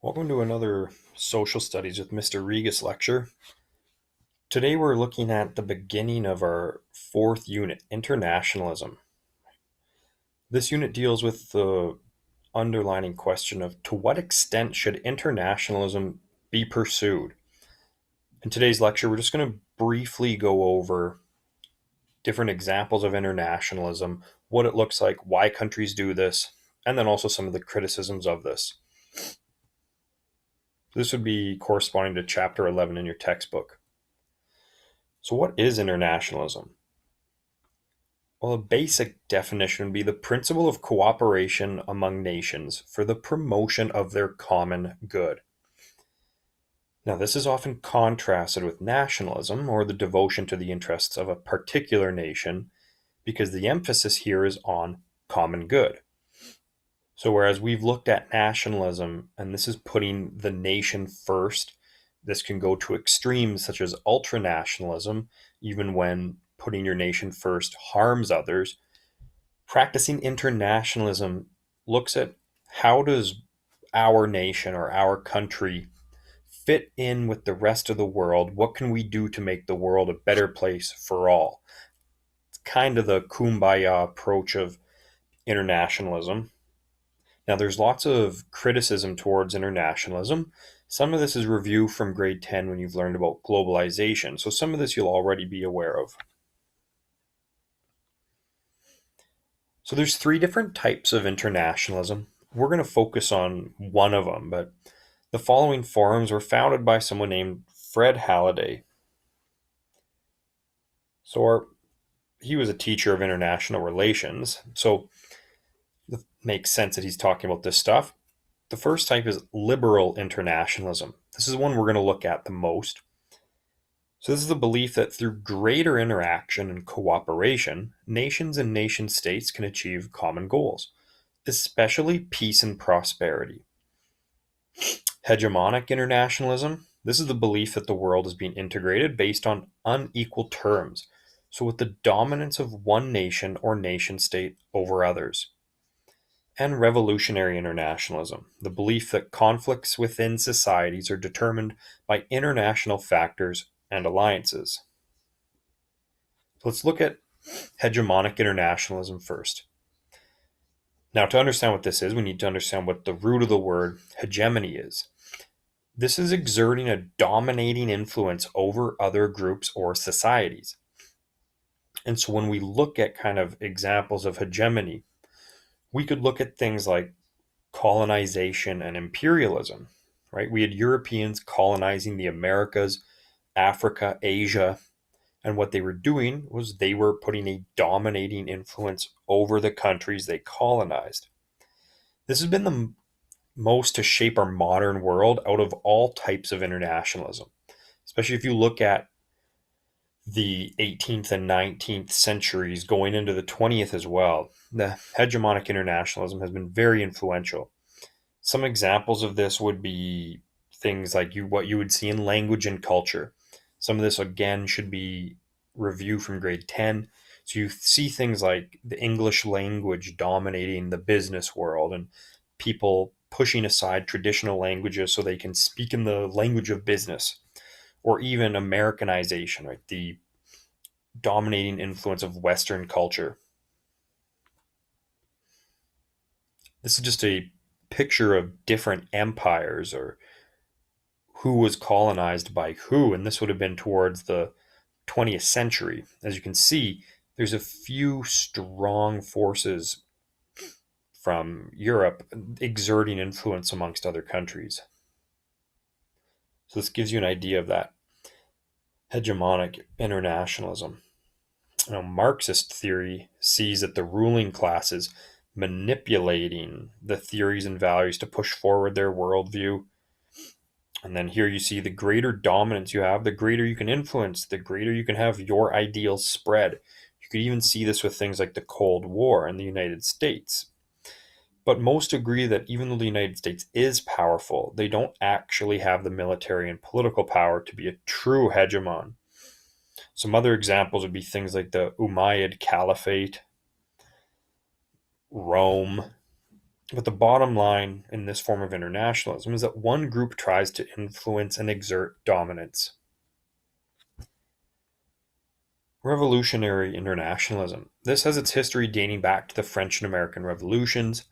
Welcome to another Social Studies with Mr. Regas lecture. Today we're looking at the beginning of our fourth unit, Internationalism. This unit deals with the underlining question of to what extent should internationalism be pursued? In today's lecture, we're just going to briefly go over different examples of internationalism, what it looks like, why countries do this, and then also some of the criticisms of this. This would be corresponding to chapter 11 in your textbook. So what is internationalism? Well, a basic definition would be the principle of cooperation among nations for the promotion of their common good. Now, this is often contrasted with nationalism, or the devotion to the interests of a particular nation, because the emphasis here is on common good. So whereas we've looked at nationalism, and this is putting the nation first, this can go to extremes such as ultranationalism, even when putting your nation first harms others. Practicing internationalism looks at how does our nation or our country fit in with the rest of the world? What can we do to make the world a better place for all? It's kind of the kumbaya approach of internationalism. Now, there's lots of criticism towards internationalism. Some of this is review from grade 10 when you've learned about globalization. So some of this you'll already be aware of. So there's three different types of internationalism. We're going to focus on one of them, but the following forums were founded by someone named Fred Halliday. He was a teacher of international relations, so it makes sense that he's talking about this stuff. The first type is liberal internationalism. This is the one we're going to look at the most. So this is the belief that through greater interaction and cooperation, nations and nation states can achieve common goals, especially peace and prosperity. Hegemonic internationalism. This is the belief that the world is being integrated based on unequal terms, so with the dominance of one nation or nation state over others. And revolutionary internationalism, the belief that conflicts within societies are determined by international factors and alliances. So let's look at hegemonic internationalism first. Now, to understand what this is, we need to understand what the root of the word hegemony is. This is exerting a dominating influence over other groups or societies. And so when we look at kind of examples of hegemony, we could look at things like colonization and imperialism, right? We had Europeans colonizing the Americas, Africa, Asia, and what they were doing was they were putting a dominating influence over the countries they colonized. This has been the most to shape our modern world out of all types of internationalism, especially if you look at the 18th and 19th centuries going into the 20th as well. The hegemonic internationalism has been very influential. Some examples of this would be things like what you would see in language and culture. Some of this, again, should be review from grade 10. So you see things like the English language dominating the business world and people pushing aside traditional languages so they can speak in the language of business, or even Americanization, right? The dominating influence of Western culture. This is just a picture of different empires or who was colonized by who, and this would have been towards the 20th century. As you can see, there's a few strong forces from Europe exerting influence amongst other countries. So this gives you an idea of that hegemonic internationalism. Now, Marxist theory sees that the ruling classes manipulating the theories and values to push forward their worldview. And then here you see the greater dominance you have, the greater you can influence, the greater you can have your ideals spread. You could even see this with things like the Cold War in the United States. But most agree that even though the United States is powerful, they don't actually have the military and political power to be a true hegemon. Some other examples would be things like the Umayyad Caliphate, Rome, But the bottom line in this form of internationalism is that one group tries to influence and exert dominance. Revolutionary internationalism. This has its history dating back to the French and American revolutions.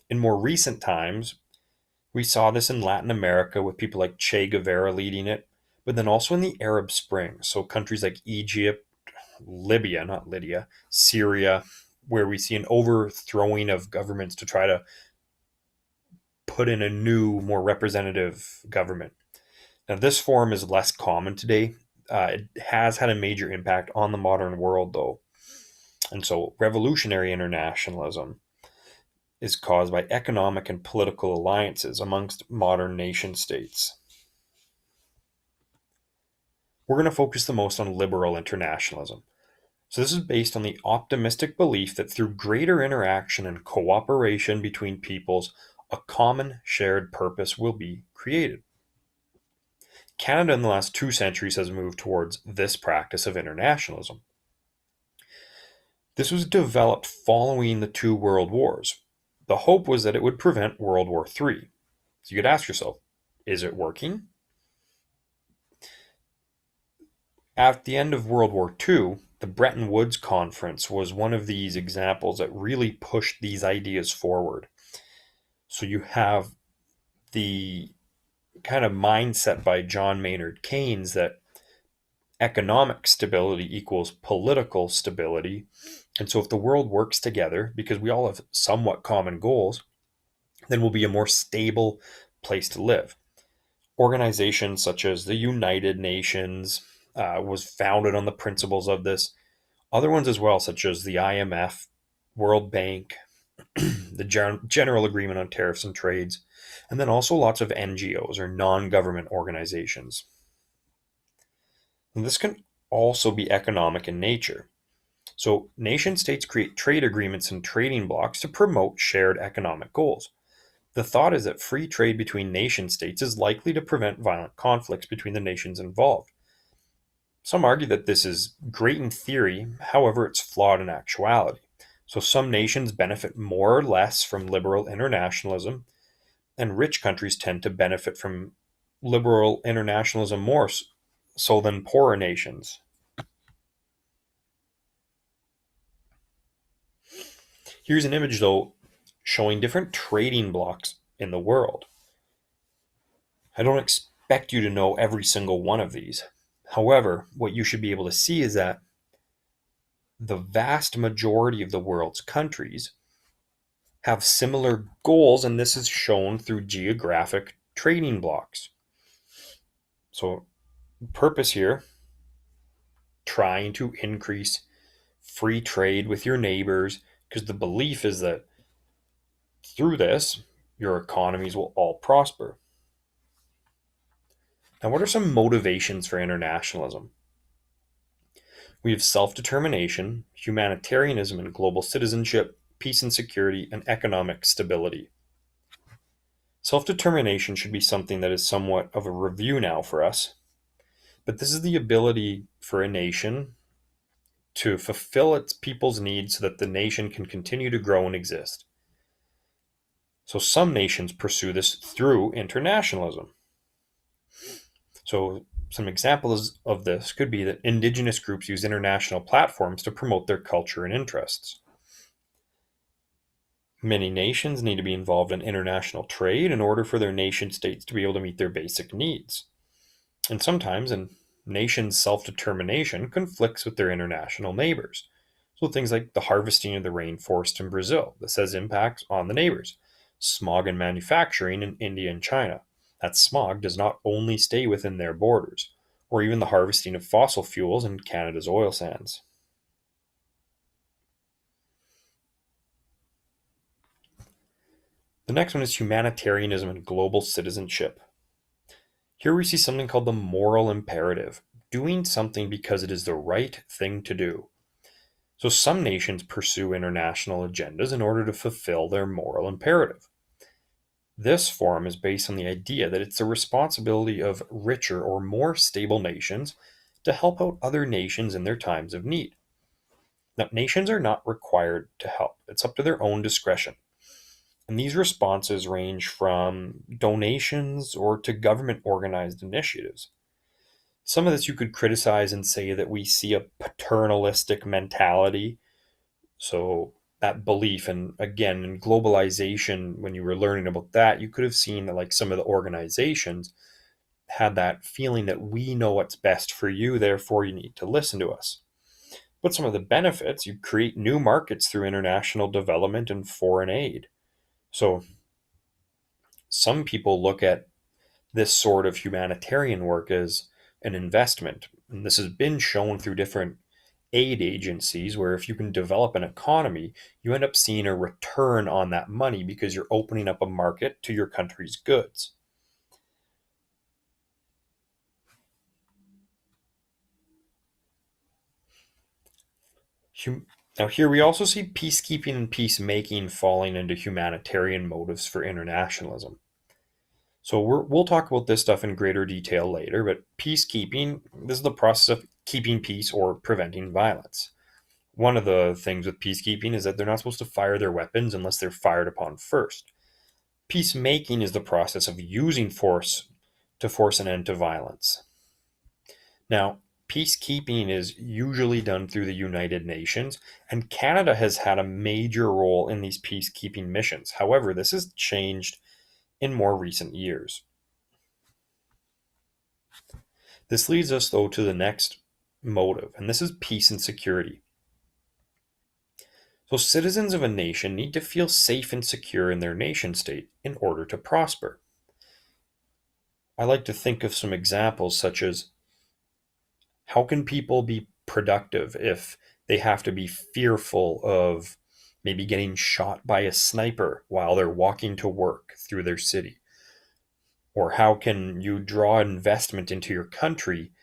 In more recent times, we saw this in Latin America with people like Che Guevara leading it, but then also in the Arab Spring. So countries like Egypt, Libya, not Lydia, Syria, where we see an overthrowing of governments to try to put in a new, more representative government. Now, this form is less common today. It has had a major impact on the modern world, though. And so, revolutionary internationalism is caused by economic and political alliances amongst modern nation states. We're going to focus the most on liberal internationalism. So, this is based on the optimistic belief that through greater interaction and cooperation between peoples, a common shared purpose will be created. Canada in the last 2 centuries has moved towards this practice of internationalism. This was developed following the two world wars. The hope was that it would prevent World War III. So you could ask yourself, is it working? At the end of World War II, the Bretton Woods Conference was one of these examples that really pushed these ideas forward. So you have the kind of mindset by John Maynard Keynes that economic stability equals political stability. And so if the world works together, because we all have somewhat common goals, then we'll be a more stable place to live. Organizations such as the United Nations was founded on the principles of this. Other ones as well, such as the IMF, World Bank, the General Agreement on Tariffs and Trades, and then also lots of NGOs or non-government organizations. And this can also be economic in nature. So, nation states create trade agreements and trading blocks to promote shared economic goals. The thought is that free trade between nation states is likely to prevent violent conflicts between the nations involved. Some argue that this is great in theory, however, it's flawed in actuality. So, some nations benefit more or less from liberal internationalism, and rich countries tend to benefit from liberal internationalism more so than poorer nations. Here's an image, though, showing different trading blocks in the world. I don't expect you to know every single one of these. However, what you should be able to see is that the vast majority of the world's countries have similar goals, and this is shown through geographic trading blocks. So, purpose here, trying to increase free trade with your neighbors, because the belief is that through this, your economies will all prosper. Now, what are some motivations for internationalism? We have self determination, humanitarianism and global citizenship, peace and security, and economic stability. Self determination should be something that is somewhat of a review now for us, but this is the ability for a nation to fulfill its people's needs so that the nation can continue to grow and exist. So some nations pursue this through internationalism. So some examples of this could be that indigenous groups use international platforms to promote their culture and interests. Many nations need to be involved in international trade in order for their nation states to be able to meet their basic needs. And sometimes a nation's self-determination conflicts with their international neighbors. So things like the harvesting of the rainforest in Brazil, this has impacts on the neighbors. Smog and manufacturing in India and China. That smog does not only stay within their borders, or even the harvesting of fossil fuels in Canada's oil sands. The next one is humanitarianism and global citizenship. Here we see something called the moral imperative, doing something because it is the right thing to do. So some nations pursue international agendas in order to fulfill their moral imperative. This form is based on the idea that it's the responsibility of richer or more stable nations to help out other nations in their times of need. Now, nations are not required to help, it's up to their own discretion. And these responses range from donations or to government organized initiatives. Some of this you could criticize and say that we see a paternalistic mentality. So, that belief, and again, in globalization, when you were learning about that, you could have seen that, like, some of the organizations had that feeling that we know what's best for you, therefore, you need to listen to us. But some of the benefits, you create new markets through international development and foreign aid. So, some people look at this sort of humanitarian work as an investment. And this has been shown through different aid agencies where if you can develop an economy, you end up seeing a return on that money because you're opening up a market to your country's goods. Now, here we also see peacekeeping and peacemaking falling into humanitarian motives for internationalism. So we'll talk about this stuff in greater detail later, but peacekeeping, this is the process of keeping peace or preventing violence. One of the things with peacekeeping is that they're not supposed to fire their weapons unless they're fired upon first. Peacemaking is the process of using force to force an end to violence. Now, peacekeeping is usually done through the United Nations, and Canada has had a major role in these peacekeeping missions. However, this has changed in more recent years. This leads us, though, to the next motive, and this is peace and security. So, citizens of a nation need to feel safe and secure in their nation state in order to prosper. I like to think of some examples such as how can people be productive if they have to be fearful of maybe getting shot by a sniper while they're walking to work through their city? Or how can you draw investment into your country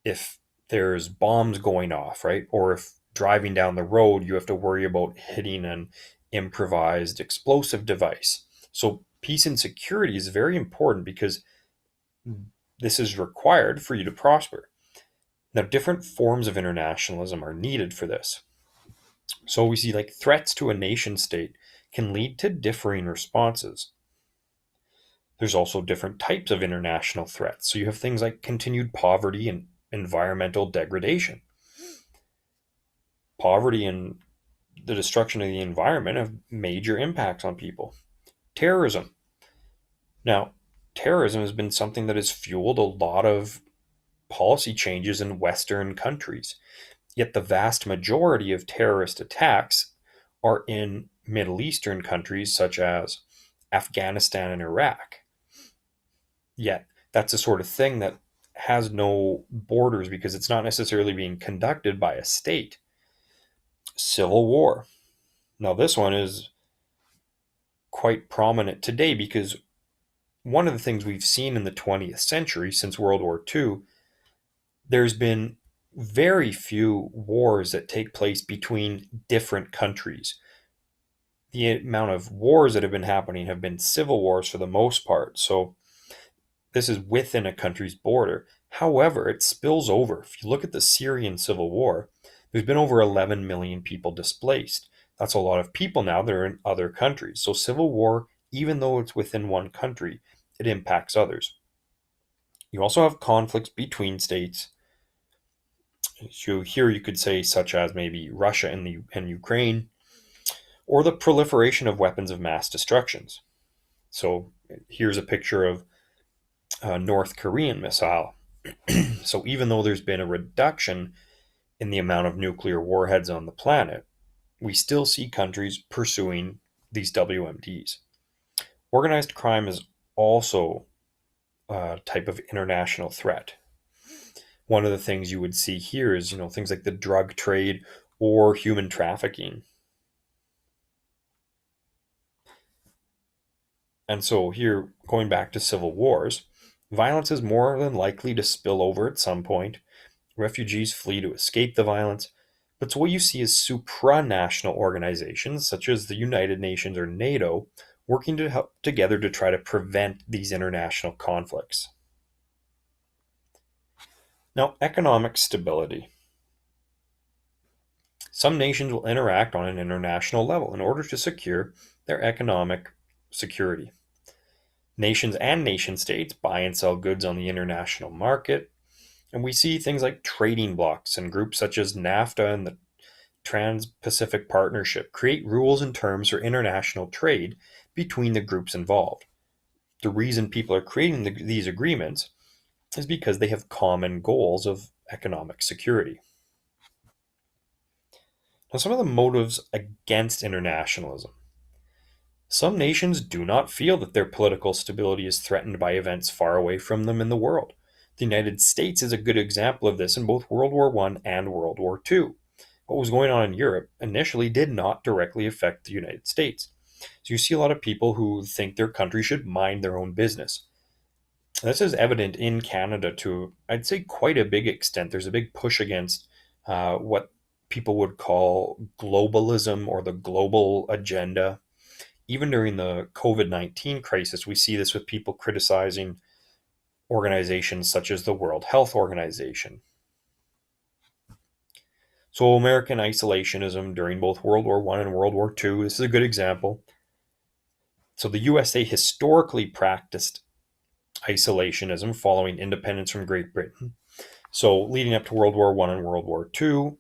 if there's bombs going off, right? Or if driving down the road, you have to worry about hitting an improvised explosive device. So, peace and security is very important because this is required for you to prosper. Now, different forms of internationalism are needed for this. So, we see like threats to a nation state can lead to differing responses. There's also different types of international threats. So, you have things like continued poverty and environmental degradation. Poverty and the destruction of the environment have major impacts on people. Terrorism. Now, terrorism has been something that has fueled a lot of policy changes in Western countries. Yet the vast majority of terrorist attacks are in Middle Eastern countries such as Afghanistan and Iraq. Yet that's the sort of thing that has no borders because it's not necessarily being conducted by a state. Civil war. Now, this one is quite prominent today because one of the things we've seen in the 20th century since World War II, there's been very few wars that take place between different countries. The amount of wars that have been happening have been civil wars for the most part. So this is within a country's border. However, it spills over. If you look at the Syrian civil war, there's been over 11 million people displaced. That's a lot of people now that are in other countries. So civil war, even though it's within one country, it impacts others. You also have conflicts between states. So here you could say, such as maybe Russia and Ukraine, or the proliferation of weapons of mass destructions. So here's a picture of a North Korean missile. So even though there's been a reduction in the amount of nuclear warheads on the planet, we still see countries pursuing these WMDs. Organized crime is also a type of international threat. One of the things you would see here is, things like the drug trade or human trafficking. And so here, going back to civil wars, violence is more than likely to spill over at some point. Refugees flee to escape the violence. But so what you see is supranational organizations such as the United Nations or NATO working to help together to try to prevent these international conflicts. Now, economic stability. Some nations will interact on an international level in order to secure their economic security. Nations and nation states buy and sell goods on the international market, and we see things like trading blocs and groups such as NAFTA and the Trans Pacific Partnership create rules and terms for international trade between the groups involved. The reason people are creating these agreements is because they have common goals of economic security. Now, some of the motives against internationalism. Some nations do not feel that their political stability is threatened by events far away from them in the world. The United States is a good example of this in both World War I and World War II. What was going on in Europe initially did not directly affect the United States. So you see a lot of people who think their country should mind their own business. This is evident in Canada to, I'd say, quite a big extent. There's a big push against what people would call globalism or the global agenda. Even during the COVID-19 crisis, we see this with people criticizing organizations such as the World Health Organization. So, American isolationism during both World War I and World War II, this is a good example. So, the USA historically practiced isolationism following independence from Great Britain. So, leading up to World War I and World War II,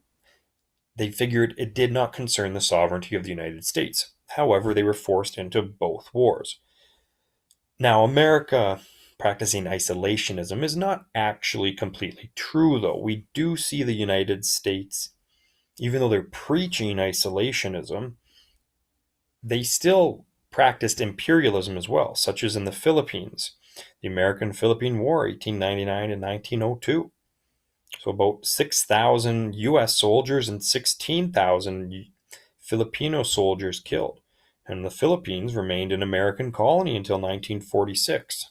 they figured it did not concern the sovereignty of the United States. However, they were forced into both wars. Now, America practicing isolationism is not actually completely true, though. We do see the United States, even though they're preaching isolationism, they still practiced imperialism as well, such as in the Philippines, the American Philippine War, 1899 and 1902. So, about 6,000 US soldiers and 16,000 Filipino soldiers killed. And the Philippines remained an American colony until 1946.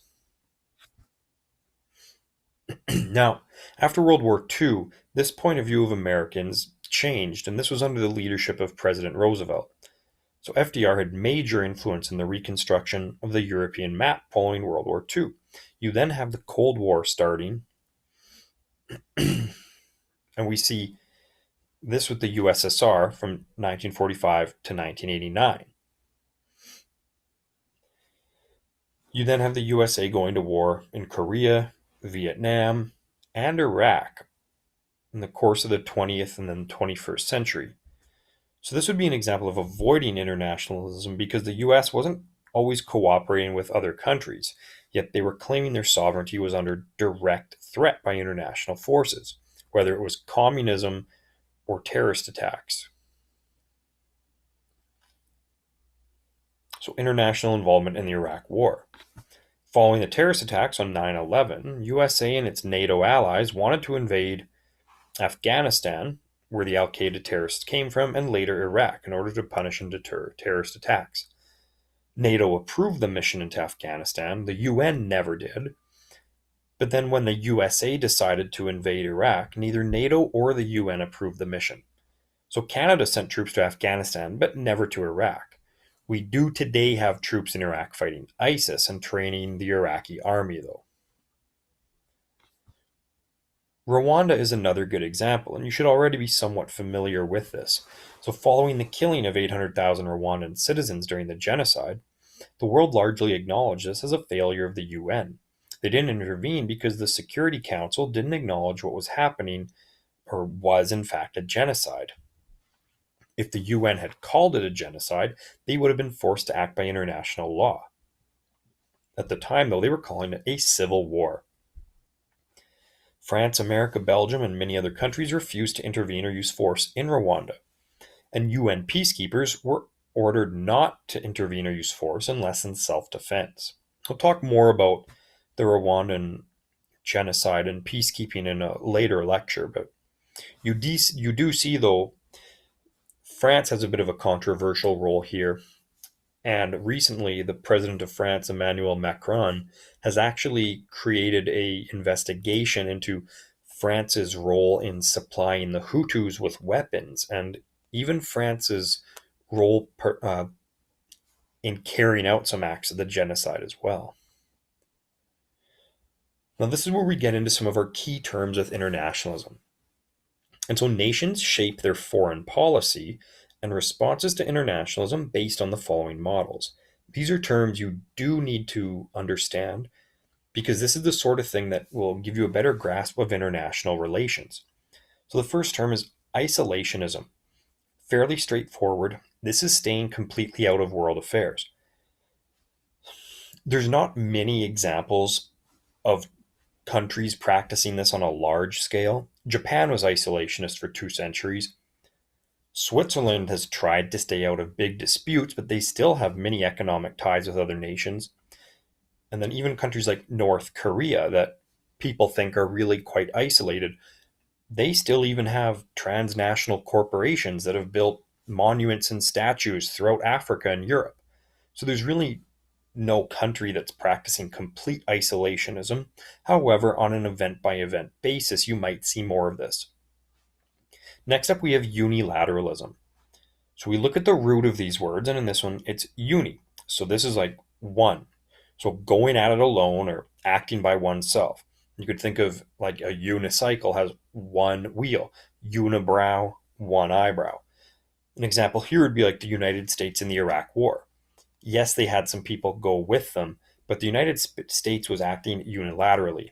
Now, after World War II, this point of view of Americans changed, and this was under the leadership of President Roosevelt. So FDR had major influence in the reconstruction of the European map following World War II. You then have the Cold War starting, and we see this with the USSR from 1945 to 1989. You then have the USA going to war in Korea, Vietnam, and Iraq in the course of the 20th and then 21st century. So this would be an example of avoiding internationalism because the US wasn't always cooperating with other countries, yet they were claiming their sovereignty was under direct threat by international forces, whether it was communism or terrorist attacks. So international involvement in the Iraq War. Following the terrorist attacks on 9/11, USA and its NATO allies wanted to invade Afghanistan, where the Al-Qaeda terrorists came from, and later Iraq in order to punish and deter terrorist attacks. NATO approved the mission into Afghanistan. The UN never did. But then when the USA decided to invade Iraq, neither NATO or the UN approved the mission. So Canada sent troops to Afghanistan, but never to Iraq. We do today have troops in Iraq fighting ISIS and training the Iraqi army, though. Rwanda is another good example, and you should already be somewhat familiar with this. So, following the killing of 800,000 Rwandan citizens during the genocide, the world largely acknowledged this as a failure of the UN. They didn't intervene because the Security Council didn't acknowledge what was happening or was, in fact, a genocide. If the UN had called it a genocide, they would have been forced to act by international law. At the time, though, they were calling it a civil war. France, America, Belgium, and many other countries refused to intervene or use force in Rwanda, and UN peacekeepers were ordered not to intervene or use force unless in self-defense. I'll talk more about the Rwandan genocide and peacekeeping in a later lecture, but you do see, though, France has a bit of a controversial role here. And recently, the president of France, Emmanuel Macron, has actually created a investigation into France's role in supplying the Hutus with weapons, and even France's role in carrying out some acts of the genocide as well. Now, this is where we get into some of our key terms with internationalism. And so nations shape their foreign policy and responses to internationalism based on the following models. These are terms you do need to understand because this is the sort of thing that will give you a better grasp of international relations. So the first term is isolationism. Fairly straightforward. This is staying completely out of world affairs. There's not many examples of countries practicing this on a large scale. Japan was isolationist for 2 centuries. Switzerland has tried to stay out of big disputes, but they still have many economic ties with other nations. And then even countries like North Korea, that people think are really quite isolated, they still even have transnational corporations that have built monuments and statues throughout Africa and Europe. So there's really no country that's practicing complete isolationism. However, on an event by event basis, you might see more of this. Next up, we have unilateralism. So we look at the root of these words, and in this one, it's uni. So this is like one. So going at it alone or acting by oneself. You could think of like a unicycle has one wheel, unibrow, one eyebrow. An example here would be like the United States in the Iraq War. Yes, they had some people go with them, but the United States was acting unilaterally.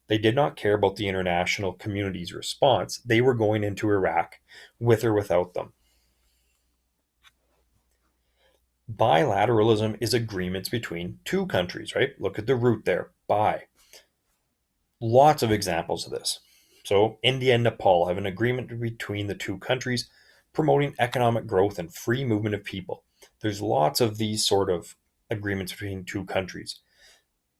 They did not care about the international community's response. They were going into Iraq with or without them. Bilateralism is agreements between two countries, right? Look at the root there, bi. Lots of examples of this. So, India and Nepal have an agreement between the two countries promoting economic growth and free movement of people. There's lots of these sort of agreements between two countries.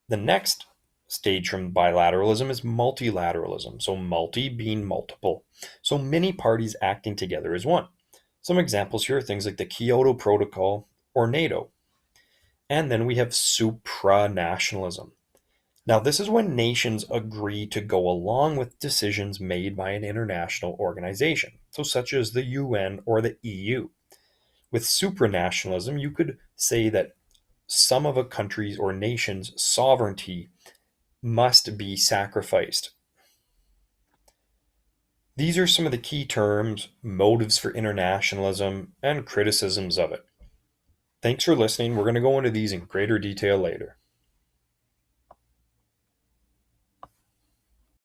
The next stage from bilateralism is multilateralism. So, multi being multiple. So, many parties acting together as one. Some examples here are things like the Kyoto Protocol or NATO. And then we have supranationalism. Now, this is when nations agree to go along with decisions made by an international organization, so such as the UN or the EU. With supranationalism, you could say that some of a country's or nation's sovereignty must be sacrificed. These are some of the key terms, motives for internationalism, and criticisms of it. Thanks for listening. We're going to go into these in greater detail later.